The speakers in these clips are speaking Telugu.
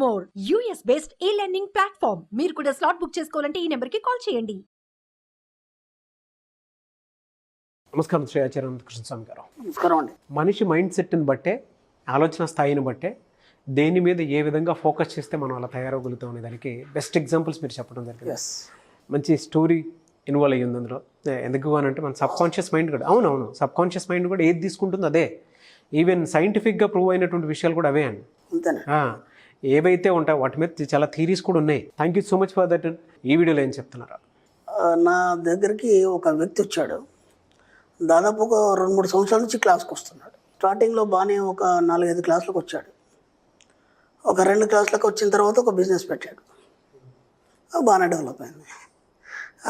More US based e-learning platform. మీరు కూడా స్లాట్ బుక్ చేసుకోవాలంటే ఈ నెంబర్కి కాల్ చేయండి. నమస్కారం శ్రీ ఆచార్య అనంతకృష్ణ స్వామి గారు. నమస్కారం అండి. మనిషి మైండ్ సెట్ని బట్టే, ఆలోచన స్థాయిని బట్టే దేని మీద ఏ విధంగా ఫోకస్ చేస్తే మనం అలా తయారవగలుగుతాం అనే దానికి బెస్ట్ ఎగ్జాంపుల్స్ మీరు చెప్పడం జరిగింది. మంచి స్టోరీ ఇన్వాల్వ్ అయ్యింది అందులో. ఎందుకు అని అంటే మన సబ్ కాన్షియస్ మైండ్ కూడా అవునవును సబ్ కాన్షియస్ మైండ్ కూడా ఏది తీసుకుంటుందో అదే. ఈవెన్ సైంటిఫిక్గా ప్రూవ్ అయినటువంటి విషయాలు కూడా అవే అండి. ఏవైతే ఉంటాయో వాటి మీద చాలా థీరీస్ కూడా ఉన్నాయి. Thank you so much for that. ఈ వీడియోలో ఏం చెప్తున్నారా? నా దగ్గరికి ఒక వ్యక్తి వచ్చాడు. దాదాపు ఒక 2-3 సంవత్సరాల నుంచి క్లాస్కి వస్తున్నాడు. స్టార్టింగ్లో బాగానే ఒక 4-5 క్లాసులకు వచ్చాడు. ఒక 2 క్లాసులకు వచ్చిన తర్వాత ఒక బిజినెస్ పెట్టాడు. బాగానే డెవలప్ అయింది.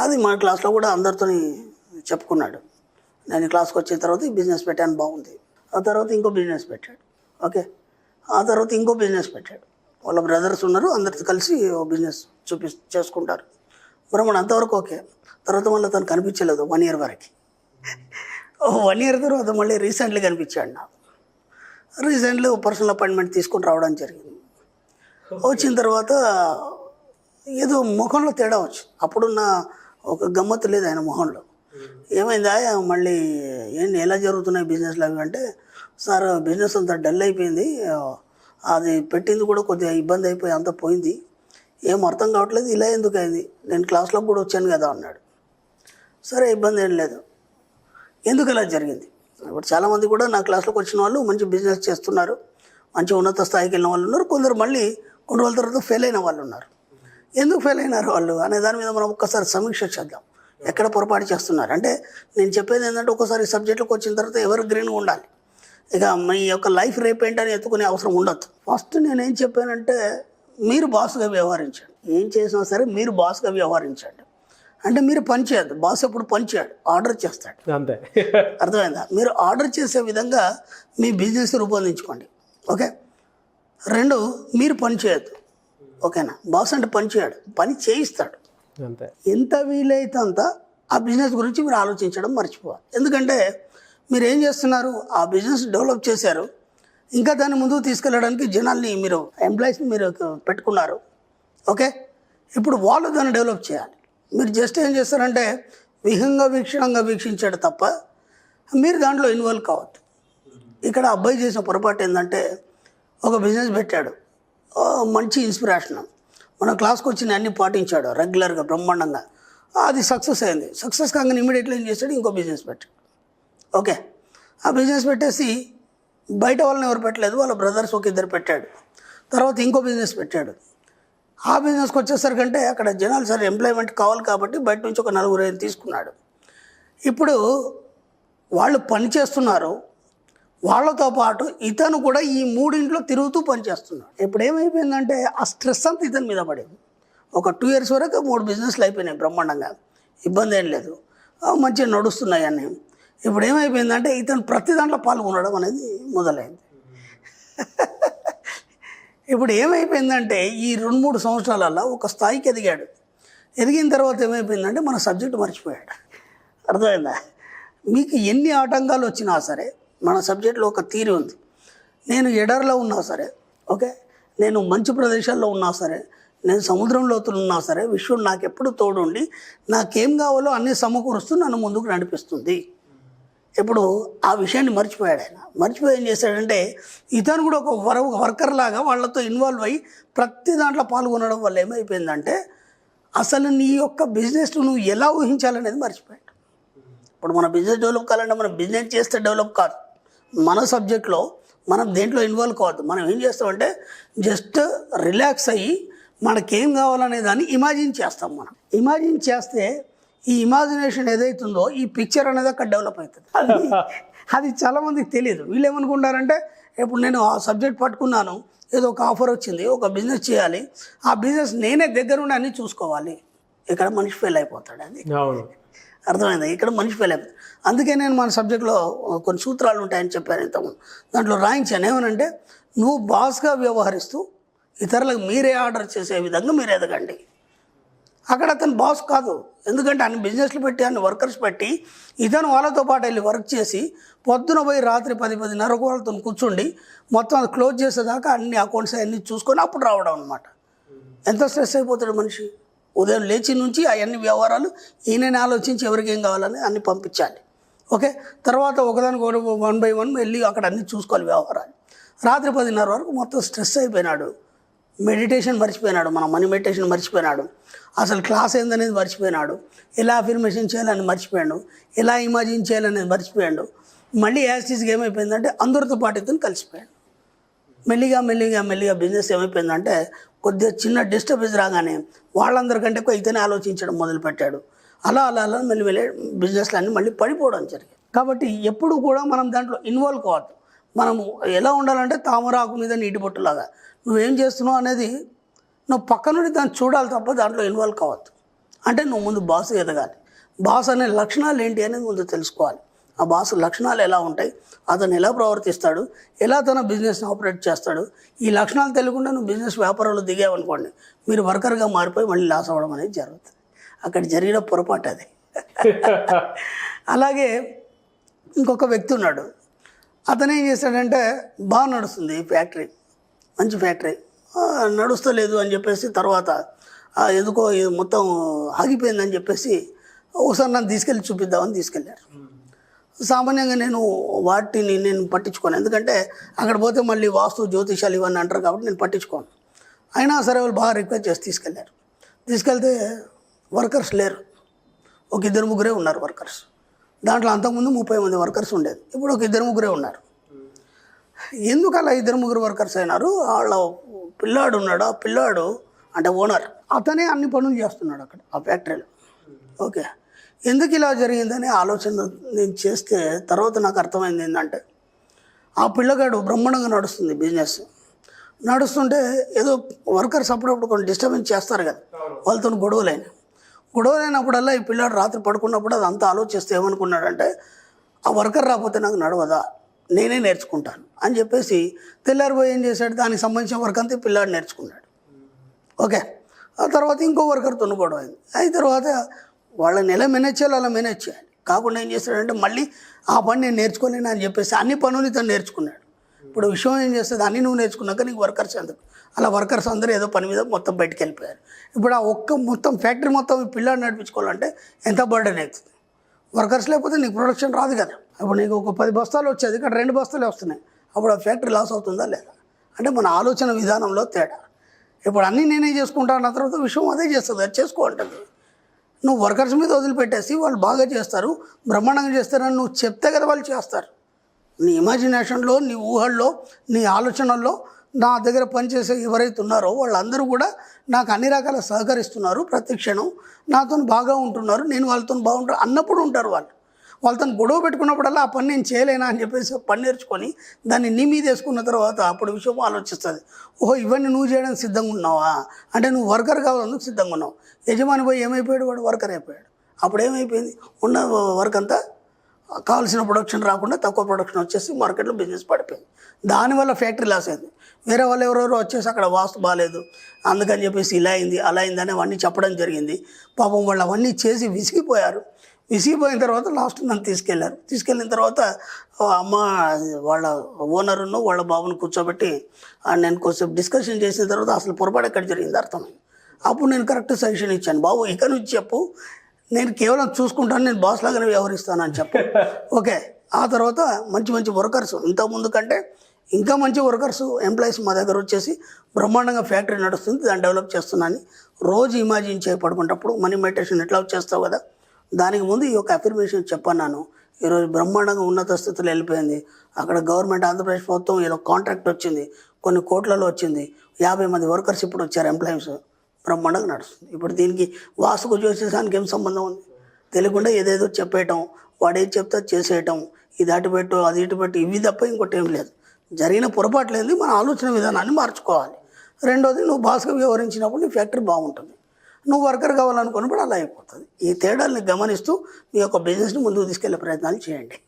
అది మన క్లాస్లో కూడా అందరితో చెప్పుకున్నాడు. నేను క్లాస్కి వచ్చిన తర్వాత ఈ బిజినెస్ పెట్టాను, బాగుంది. ఆ తర్వాత ఇంకో బిజినెస్ పెట్టాడు. ఓకే, ఆ తర్వాత ఇంకో బిజినెస్ పెట్టాడు. వాళ్ళ బ్రదర్స్ ఉన్నారు, అందరితో కలిసి ఓ బిజినెస్ చేసుకుంటారు. మరి అంతవరకు ఓకే. తర్వాత మళ్ళీ తను కనిపించలేదు 1 year వరకు. 1 year తర్వాత మళ్ళీ రీసెంట్లీ కనిపించాడు నాకు. రీసెంట్లీ పర్సనల్ అపాయింట్మెంట్ తీసుకొని రావడం జరిగింది. వచ్చిన తర్వాత ఏదో ముఖంలో తేడా వచ్చు. అప్పుడున్న ఒక గమ్మత్తు లేదు ఆయన మొహంలో. ఏమైందా మళ్ళీ ఏంటి ఎలా జరుగుతున్నాయి బిజినెస్లు అవి అంటే, సార్ బిజినెస్ అంతా డల్ అయిపోయింది, అది పెట్టింది కూడా కొద్దిగా ఇబ్బంది అయిపోయి అంతా పోయింది, ఏం అర్థం కావట్లేదు, ఇలా ఎందుకు అయింది, నేను క్లాస్లోకి కూడా వచ్చాను కదా అన్నాడు. సరే ఇబ్బంది ఏం లేదు, ఎందుకు ఇలా జరిగింది? ఇప్పుడు చాలామంది కూడా నా క్లాస్లోకి వచ్చిన వాళ్ళు మంచి బిజినెస్ చేస్తున్నారు, మంచి ఉన్నత స్థాయికి వెళ్ళిన వాళ్ళు ఉన్నారు. కొందరు మళ్ళీ కొన్ని రోజుల తర్వాత ఫెయిల్ అయిన వాళ్ళు ఉన్నారు. ఎందుకు ఫెయిల్ అయినారు వాళ్ళు అనే దాని మీద మనం ఒక్కసారి సమీక్ష చేద్దాం. ఎక్కడ పొరపాటు చేస్తున్నారు అంటే, నేను చెప్పేది ఏంటంటే, ఒక్కోసారి సబ్జెక్టులకు వచ్చిన తర్వాత ఎవరు గ్రీన్గా ఉండాలి. ఇక మీ యొక్క లైఫ్ రేపేంటని ఎత్తుకునే అవసరం ఉండదు. ఫస్ట్ నేనేం చెప్పానంటే, మీరు బాస్గా వ్యవహరించండి. ఏం చేసినా సరే మీరు బాస్గా వ్యవహరించండి. అంటే మీరు పని చేయద్దు. బాస్ ఎప్పుడు పని చేయడు, ఆర్డర్ చేస్తాడు. అంతే, అర్థమైందా? మీరు ఆర్డర్ చేసే విధంగా మీ బిజినెస్ రూపొందించుకోండి. ఓకే. 2, మీరు పని చేయొద్దు. ఓకేనా? బాస్ అంటే పని చేయడు, పని చేయిస్తాడు. అంతే. ఎంత వీలైతే అంత ఆ బిజినెస్ గురించి మీరు ఆలోచించడం మర్చిపోవాలి. ఎందుకంటే మీరు ఏం చేస్తున్నారు, ఆ బిజినెస్ డెవలప్ చేశారు, ఇంకా దాన్ని ముందుకు తీసుకెళ్ళడానికి జనాల్ని మీరు ఎంప్లాయీస్ని మీరు పెట్టుకున్నారు. ఓకే, ఇప్పుడు వాళ్ళు దాన్ని డెవలప్ చేయాలి. మీరు జస్ట్ ఏం చేస్తారంటే వీక్షణంగా వీక్షించాడు తప్ప మీరు దాంట్లో ఇన్వాల్వ్ కావద్దు. ఇక్కడ అబ్బాయి చేసిన పొరపాటు ఏంటంటే, ఒక బిజినెస్ పెట్టాడు, మంచి ఇన్స్పిరేషన్, మన క్లాస్కి వచ్చిన అన్ని పాటించాడు రెగ్యులర్గా బ్రహ్మాండంగా. అది సక్సెస్ అయింది. సక్సెస్ కాగానే ఇమీడియట్లీ ఏం చేశాడు, ఇంకో బిజినెస్ పెట్టాడు. ఓకే, ఆ బిజినెస్ పెట్టేసి బయట వాళ్ళని ఎవరు పెట్టలేదు, వాళ్ళ బ్రదర్స్ ఒక 2 పెట్టాడు. తర్వాత ఇంకో బిజినెస్ పెట్టాడు. ఆ బిజినెస్కి వచ్చేసరికంటే అక్కడ జనాలు సరే ఎంప్లాయ్మెంట్ కావాలి కాబట్టి బయట నుంచి ఒక 4-5 తీసుకున్నాడు. ఇప్పుడు వాళ్ళు పని చేస్తున్నారు, వాళ్ళతో పాటు ఇతను కూడా ఈ 3 తిరుగుతూ పనిచేస్తున్నాడు. ఇప్పుడు ఏమైపోయిందంటే ఆ స్ట్రెస్ అంతా ఇతని మీద పడింది. ఒక 2 years వరకు 3 బిజినెస్లు అయిపోయినాయి బ్రహ్మాండంగా, ఇబ్బంది ఏం లేదు, మంచిగా నడుస్తున్నాయి అన్నీ. ఇప్పుడు ఏమైపోయిందంటే ఇతను ప్రతి దాంట్లో పాల్గొనడం అనేది మొదలైంది. ఇప్పుడు ఏమైపోయిందంటే ఈ 2-3 సంవత్సరాలలో ఒక స్థాయికి ఎదిగాడు. ఎదిగిన తర్వాత ఏమైపోయిందంటే మన సబ్జెక్టు మర్చిపోయాడు. అర్థమైందా? మీకు ఎన్ని ఆటంకాలు వచ్చినా సరే మన సబ్జెక్టులో ఒక తీరు ఉంది. నేను ఎడారిలో ఉన్నా సరే, ఓకే, నేను మంచి ప్రదేశాల్లో ఉన్నా సరే, నేను సముద్రం లోతులు ఉన్నా సరే, విశ్వం నాకు ఎప్పుడు తోడుండి నాకేం కావాలో అన్నీ సమకూరుస్తూ నన్ను ముందుకు నడిపిస్తుంది. ఇప్పుడు ఆ విషయాన్ని మర్చిపోయాడు ఆయన. మర్చిపోయి ఏం చేశాడంటే, ఇతను కూడా ఒక వర్కర్ లాగా వాళ్ళతో ఇన్వాల్వ్ అయ్యి ప్రతి దాంట్లో పాల్గొనడం వల్ల ఏమైపోయిందంటే, అసలు నీ యొక్క బిజినెస్ నువ్వు ఎలా ఊహించాలనేది మర్చిపోయాడు. ఇప్పుడు మన బిజినెస్ డెవలప్ కావాలంటే మనం బిజినెస్ చేస్తే డెవలప్ కాదు, మన సబ్జెక్ట్లో మనం దేంట్లో ఇన్వాల్వ్ కావద్దు. మనం ఏం చేస్తామంటే జస్ట్ రిలాక్స్ అయ్యి మనకేం కావాలనే దాన్ని ఇమాజిన్ చేస్తాం. మనం ఇమాజిన్ చేస్తే ఈ ఇమాజినేషన్ ఏదైతుందో ఈ పిక్చర్ అనేది అక్కడ డెవలప్ అవుతుంది. అది చాలామందికి తెలియదు. వీళ్ళు ఏమనుకుంటారంటే, ఇప్పుడు నేను ఆ సబ్జెక్ట్ పట్టుకున్నాను, ఏదో ఒక ఆఫర్ వచ్చింది, ఒక బిజినెస్ చేయాలి, ఆ బిజినెస్ నేనే దగ్గరుండి అన్నీ చూసుకోవాలి. ఇక్కడ మనిషి ఫెయిల్ అయిపోతాడు. అది అర్థమైందా? ఇక్కడ మనిషి ఫెయిల్ అయిపోతాడు. అందుకే నేను మన సబ్జెక్ట్లో కొన్ని సూత్రాలు ఉంటాయని చెప్పాను ఇంతకుముందు. దాంట్లో రాయించాను ఏమనంటే, నువ్వు బాస్గా వ్యవహరిస్తూ ఇతరులకు మీరే ఆర్డర్ చేసే విధంగా మీరు ఎదగండి. అక్కడ అతను బాస్ కాదు. ఎందుకంటే అన్ని బిజినెస్లు పెట్టి అన్ని వర్కర్స్ పెట్టి ఇతను వాళ్ళతో పాటు వెళ్ళి వర్క్ చేసి పొద్దున పోయి రాత్రి 10-10:30 వాళ్ళతో కూర్చుండి మొత్తం అది క్లోజ్ చేసేదాకా అన్ని అకౌంట్స్ అన్నీ చూసుకొని అప్పుడు రావడం అనమాట. ఎంత స్ట్రెస్ అయిపోతాడు మనిషి. ఉదయం లేచి నుంచి అవన్నీ వ్యవహారాలు ఈయనని ఆలోచించి ఎవరికి ఏం కావాలని అన్ని పంపించాలి. ఓకే, తర్వాత ఒకదానికి 1 by 1 వెళ్ళి అక్కడ అన్నీ చూసుకోవాలి వ్యవహారాలు. రాత్రి 10:30 వరకు మొత్తం స్ట్రెస్ అయిపోయినాడు. మెడిటేషన్ మర్చిపోయినాడు, మన మనీ మెడిటేషన్ మర్చిపోయినాడు, అసలు క్లాస్ ఏందనేది మర్చిపోయినాడు, ఎలా అఫర్మేషన్ చేయాలని మర్చిపోయాడు, ఎలా ఇమాజిన్ చేయాలనేది మర్చిపోయాడు. మళ్ళీ యాస్టీస్గా ఏమైపోయిందంటే అందరితో పాటు ఇతను కలిసిపోయాడు. మెల్లిగా బిజినెస్ ఏమైపోయిందంటే కొద్దిగా చిన్న డిస్టర్బెన్స్ రాగానే వాళ్ళందరికంటే ఎక్కువ ఇతనే ఆలోచించడం మొదలుపెట్టాడు. అలా మెల్లి బిజినెస్లు అన్నీ మళ్ళీ పడిపోవడం జరిగింది. కాబట్టి ఎప్పుడు కూడా మనం దాంట్లో ఇన్వాల్వ్ కావద్దు. మనము ఎలా ఉండాలంటే తామరాకు మీద నీటి బొట్టులాగా నువ్వేం చేస్తున్నావు అనేది నువ్వు పక్క నుండి దాన్ని చూడాలి తప్ప దాంట్లో ఇన్వాల్వ్ కావద్దు. అంటే నువ్వు ముందు బాస్ ఎదగాలి. బాస్ అనే లక్షణాలు ఏంటి అనేది ముందు తెలుసుకోవాలి. ఆ బాస్ లక్షణాలు ఎలా ఉంటాయి, అతను ఎలా ప్రవర్తిస్తాడు, ఎలా తన బిజినెస్ని ఆపరేట్ చేస్తాడు, ఈ లక్షణాలు తెలియకుండా నువ్వు బిజినెస్ వ్యాపారంలో దిగావనుకోండి మీరు వర్కర్గా మారిపోయి మళ్ళీ లాస్ అవ్వడం అనేది జరుగుతుంది. అక్కడ జరిగిన పొరపాటు అది. అలాగే ఇంకొక వ్యక్తి ఉన్నాడు. అతను ఏం చేశాడంటే బాగా నడుస్తుంది ఫ్యాక్టరీ, మంచి ఫ్యాక్టరీ, నడుస్తలేదు అని చెప్పేసి తర్వాత ఎందుకో మొత్తం ఆగిపోయిందని చెప్పేసి ఒకసారి నన్ను తీసుకెళ్ళి చూపిద్దామని తీసుకెళ్ళారు. సామాన్యంగా వాటిని నేను పట్టించుకోను, ఎందుకంటే అక్కడ పోతే మళ్ళీ వాస్తు జ్యోతిషాలు ఇవన్నీ అంటారు కాబట్టి నేను పట్టించుకోను. అయినా సరే వాళ్ళు బాగా రిక్వెస్ట్ చేసి తీసుకెళ్ళారు. తీసుకెళ్తే వర్కర్స్ లేరు, ఒక 2-3 ఉన్నారు వర్కర్స్. దాంట్లో అంతకుముందు 30 మంది వర్కర్స్ ఉండేది, ఇప్పుడు ఒక 2-3 ఉన్నారు. ఎందుకు అలా 2-3 వర్కర్స్ అయినారు? వాళ్ళ పిల్లాడు ఉన్నాడు, ఆ పిల్లాడు అంటే ఓనర్, అతనే అన్ని పనులు చేస్తున్నాడు అక్కడ ఆ ఫ్యాక్టరీలో. ఓకే, ఎందుకు ఇలా జరిగిందని ఆలోచన నేను చేస్తే తర్వాత నాకు అర్థమైంది ఏంటంటే ఆ పిల్లగాడు బ్రహ్మాండంగా నడుస్తుంది బిజినెస్. నడుస్తుంటే ఏదో వర్కర్స్ అప్పుడప్పుడు కొన్ని డిస్టర్బెన్స్ చేస్తారు కదా, వాళ్ళతో గొడవలైనప్పుడల్లా ఈ పిల్లాడు రాత్రి పడుకున్నప్పుడు అది అంతా ఆలోచిస్తే ఏమనుకున్నాడంటే ఆ వర్కర్ రాకపోతే నాకు నడవదా, నేనే నేర్చుకుంటాను అని చెప్పేసి తెల్లారిపోయి ఏం చేశాడు, దానికి సంబంధించిన వర్క్ అంతా పిల్లాడు నేర్చుకున్నాడు. ఓకే, ఆ తర్వాత ఇంకో వర్కర్తో గొడవ అయింది. అయిన తర్వాత వాళ్ళని ఎలా మేనేజ్ చేయాలో అలా మేనేజ్ చేయాలి. కాకుండా ఏం చేస్తాడంటే మళ్ళీ ఆ పని నేను నేర్చుకోలేను అని చెప్పేసి అన్ని పనులు తను నేర్చుకున్నాడు. ఇప్పుడు విషయం ఏం చేస్తుంది, అన్నీ నువ్వు నేర్చుకున్నాక నీకు వర్కర్స్ ఎందుకు? అలా వర్కర్స్ అందరూ ఏదో పని మీద మొత్తం బయటికి వెళ్ళిపోయారు. ఇప్పుడు ఆ మొత్తం ఫ్యాక్టరీ మొత్తం ఈ పిల్లాడు నడిపించుకోవాలంటే ఎంత బర్డెన్ అవుతుంది. వర్కర్స్ లేకపోతే నీకు ప్రొడక్షన్ రాదు కదా. ఇప్పుడు నీకు ఒక 10 బస్తాలు వచ్చేది, ఇక్కడ 2 బస్తాలే వస్తున్నాయి. అప్పుడు ఆ ఫ్యాక్టరీ లాస్ అవుతుందా లేదా? అంటే మన ఆలోచన విధానంలో తేడా. ఇప్పుడు అన్నీ నేనే చేసుకుంటా అన్న తర్వాత విషయం అదే చేస్తుంది, అది చేసుకో అంటుంది. నువ్వు వర్కర్స్ మీద వదిలిపెట్టేసి వాళ్ళు బాగా చేస్తారు, బ్రహ్మాండంగా చేస్తారని నువ్వు చెప్తే కదా వాళ్ళు చేస్తారు. నీ ఇమాజినేషన్లో, నీ ఊహల్లో, నీ ఆలోచనల్లో నా దగ్గర పనిచేసే ఎవరైతే ఉన్నారో వాళ్ళందరూ కూడా నాకు అన్ని రకాల సహకరిస్తున్నారు, ప్రతి క్షణం నాతో బాగా ఉంటున్నారు, నేను వాళ్ళతో బాగుంటారు అన్నప్పుడు ఉంటారు. వాళ్ళతో గొడవ పెట్టుకున్నప్పుడల్లా ఆ పని నేను చేయలేనా అని చెప్పేసి పని నేర్చుకొని దాన్ని నీ మీద వేసుకున్న తర్వాత అప్పుడు విషయం ఆలోచిస్తుంది. ఓహో, ఇవన్నీ నువ్వు చేయడానికి సిద్ధంగా ఉన్నావా అంటే నువ్వు వర్కర్ కావాలందుకు సిద్ధంగా ఉన్నావు. యజమాని పోయి ఏమైపోయాడు, వాడు వర్కర్ అయిపోయాడు. అప్పుడు ఏమైపోయింది, ఉన్న వర్క్ అంతా కావాల్సిన ప్రొడక్షన్ రాకుండా తక్కువ ప్రొడక్షన్ వచ్చేసి మార్కెట్లో బిజినెస్ పడిపోయింది. దానివల్ల ఫ్యాక్టరీ లాస్ అయింది. వేరే వాళ్ళు ఎవరెవరో వచ్చేసి అక్కడ వాస్తు బాగాలేదు అందుకని చెప్పేసి ఇలా అయింది అలా అయింది అని అవన్నీ చెప్పడం జరిగింది. పాపం వాళ్ళు అవన్నీ చేసి విసిగిపోయారు. విసిగిపోయిన తర్వాత లాస్ట్ నన్ను తీసుకెళ్ళారు. తీసుకెళ్ళిన తర్వాత అమ్మ వాళ్ళ ఓనరును వాళ్ళ బాబును కూర్చోబెట్టి నేను కొంచెం డిస్కషన్ చేసిన తర్వాత అసలు పొరపాటు ఎక్కడ జరిగింది అర్థమైంది. అప్పుడు నేను కరెక్ట్ సజెషన్ ఇచ్చాను, బాబు ఇక నుంచి చెప్పు, నేను కేవలం చూసుకుంటాను, నేను బాస్ లాగానే వ్యవహరిస్తాను అని చెప్పు. ఓకే, ఆ తర్వాత మంచి మంచి వర్కర్స్, ఇంతకుముందు కంటే ఇంకా మంచి వర్కర్స్ ఎంప్లాయీస్ మా దగ్గర వచ్చేసి బ్రహ్మాండంగా ఫ్యాక్టరీ నడుస్తుంది, దాన్ని డెవలప్ చేస్తున్నాను. రోజు ఇమాజిన్ చేయబడుకున్నప్పుడు మనీ మెడిటేషన్ ఎట్లా చేస్తావు కదా, దానికి ముందు ఈ యొక్క అఫర్మేషన్ చెప్పన్నాను. ఈరోజు బ్రహ్మాండంగా ఉన్నత స్థితిలో వెళ్ళిపోయింది. అక్కడ గవర్నమెంట్ ఆంధ్రప్రదేశ్ మొత్తం ఏదో కాంట్రాక్ట్ వచ్చింది, కొన్ని కోట్లలో వచ్చింది, 50 మంది వర్కర్స్ ఇప్పుడు వచ్చారు ఎంప్లాయీస్, బ్రహ్మాండంగా నడుస్తుంది. ఇప్పుడు దీనికి వాసుకు చేసేసానికి ఏం సంబంధం ఉంది? తెలియకుండా ఏదేదో చెప్పేయటం, వాడు ఏది చెప్తే చేసేయటం, ఇది అటు పెట్టు అది ఇటు పెట్టు, ఇవి తప్ప ఇంకోటి ఏం లేదు. జరిగిన పొరపాటు లేదు, మన ఆలోచన విధానాన్ని మార్చుకోవాలి. రెండోది, నువ్వు బాస్గా వ్యవహరించినప్పుడు నీ ఫ్యాక్టరీ బాగుంటుంది, నువ్వు వర్కర్ కావాలనుకున్నప్పుడు అలా అయిపోతుంది. ఈ తేడాల్ని గమనిస్తూ మీ యొక్క బిజినెస్ని ముందుకు తీసుకెళ్లే ప్రయత్నాలు చేయండి.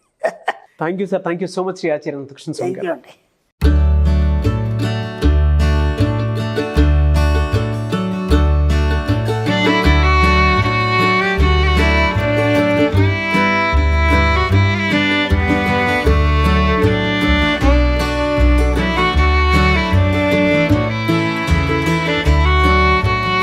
Thank you sir, thank you so much Shri Acharya Anantakrishna Swami garu. Thank you అండి.